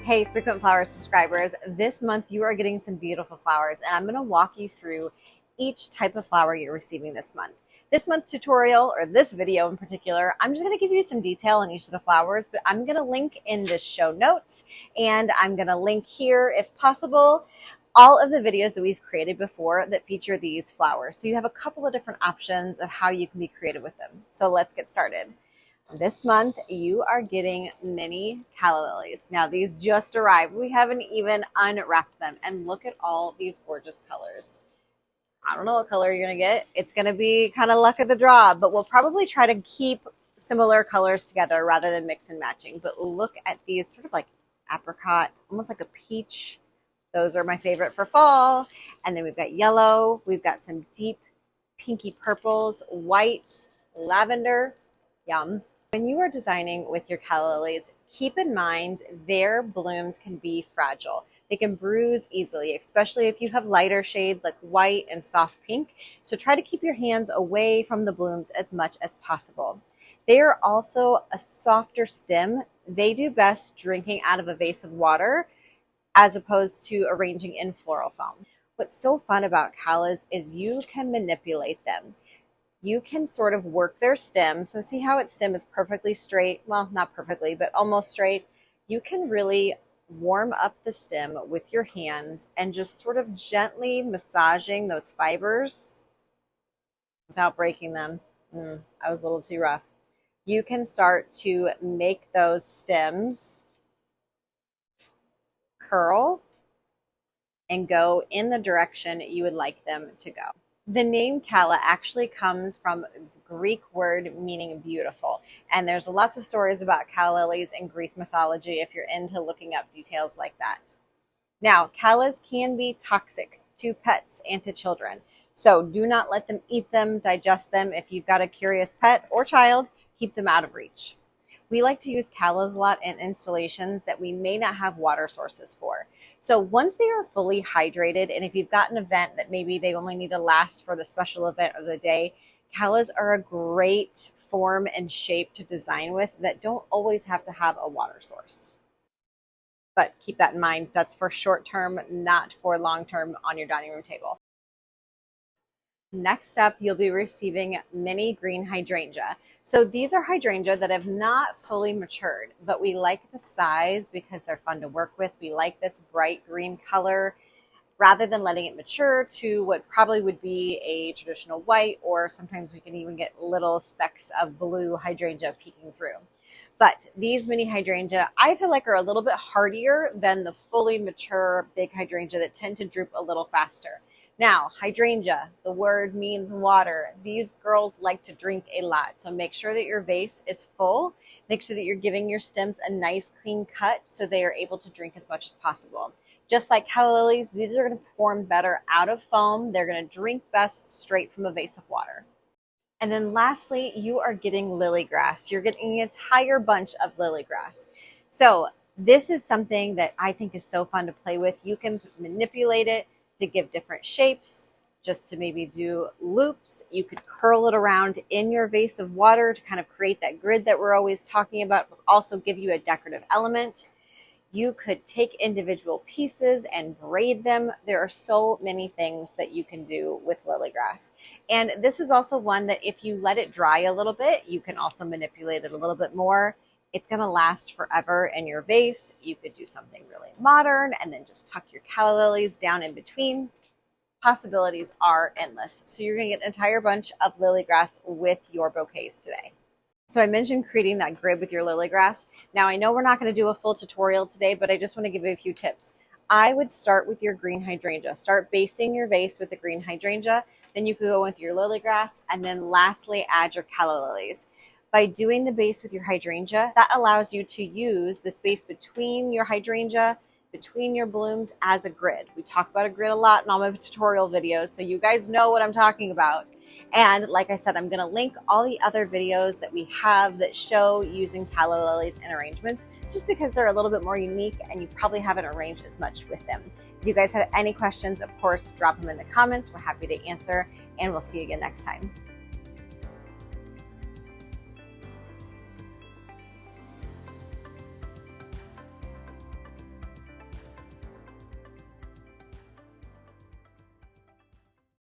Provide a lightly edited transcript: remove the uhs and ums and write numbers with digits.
Hey, frequent flower subscribers, this month you are getting some beautiful flowers, and I'm going to walk you through each type of flower you're receiving this month. This month's tutorial, or this video in particular, I'm just going to give you some detail on each of the flowers, but I'm going to link in the show notes, and I'm going to link here, if possible, all of the videos that we've created before that feature these flowers. So you have a couple of different options of how you can be creative with them. So let's get started. This month, you are getting mini calla lilies. Now, these just arrived. We haven't even unwrapped them. And look at all these gorgeous colors. I don't know what color you're going to get. It's going to be kind of luck of the draw, but we'll probably try to keep similar colors together rather than mix and matching. But look at these sort of like apricot, almost like a peach. Those are my favorite for fall. And then we've got yellow. We've got some deep pinky purples, white, lavender. Yum. When you are designing with your calla lilies, keep in mind their blooms can be fragile. They can bruise easily, especially if you have lighter shades like white and soft pink. So try to keep your hands away from the blooms as much as possible. They are also a softer stem. They do best drinking out of a vase of water as opposed to arranging in floral foam. What's so fun about callas is you can manipulate them. You can sort of work their stem. So see how its stem is perfectly straight? Well, not perfectly, but almost straight. You can really warm up the stem with your hands and just sort of gently massaging those fibers without breaking them. I was a little too rough. You can start to make those stems curl and go in the direction you would like them to go. The name calla actually comes from a Greek word meaning beautiful. And there's lots of stories about calla lilies in Greek mythology if you're into looking up details like that. Now, callas can be toxic to pets and to children. So do not let them eat them, digest them. If you've got a curious pet or child, keep them out of reach. We like to use callas a lot in installations that we may not have water sources for. So once they are fully hydrated, and if you've got an event that maybe they only need to last for the special event of the day, callas are a great form and shape to design with that don't always have to have a water source. But keep that in mind, that's for short term, not for long term on your dining room table. Next up, you'll be receiving mini green hydrangea. So these are hydrangea that have not fully matured, but we like the size because they're fun to work with. We like this bright green color rather than letting it mature to what probably would be a traditional white, or sometimes we can even get little specks of blue hydrangea peeking through. But these mini hydrangea, I feel like, are a little bit hardier than the fully mature big hydrangea that tend to droop a little faster. Now, hydrangea, the word means water. These girls like to drink a lot, so make sure that your vase is full. Make sure that you're giving your stems a nice clean cut so they are able to drink as much as possible. Just like calla lilies, these are going to perform better out of foam. They're going to drink best straight from a vase of water. And then lastly, you are getting lily grass. You're getting an entire bunch of lily grass. So this is something that I think is so fun to play with. You can manipulate it to give different shapes, just to maybe do loops. You could curl it around in your vase of water to kind of create that grid that we're always talking about, but also give you a decorative element. You could take individual pieces and braid them. There are so many things that you can do with lily grass. And this is also one that if you let it dry a little bit, you can also manipulate it a little bit more. It's going to last forever in your vase. You could do something really modern and then just tuck your calla lilies down in between. Possibilities are endless. So you're going to get an entire bunch of lily grass with your bouquets today. So I mentioned creating that grid with your lily grass. Now I know we're not going to do a full tutorial today, but I just want to give you a few tips. I would start with your green hydrangea. Start basing your vase with the green hydrangea. Then you could go with your lily grass, and then lastly add your calla lilies. By doing the base with your hydrangea, that allows you to use the space between your hydrangea, between your blooms as a grid. We talk about a grid a lot in all my tutorial videos, so you guys know what I'm talking about. And like I said, I'm going to link all the other videos that we have that show using calla lilies in arrangements, just because they're a little bit more unique and you probably haven't arranged as much with them. If you guys have any questions, of course, drop them in the comments. We're happy to answer, and we'll see you again next time.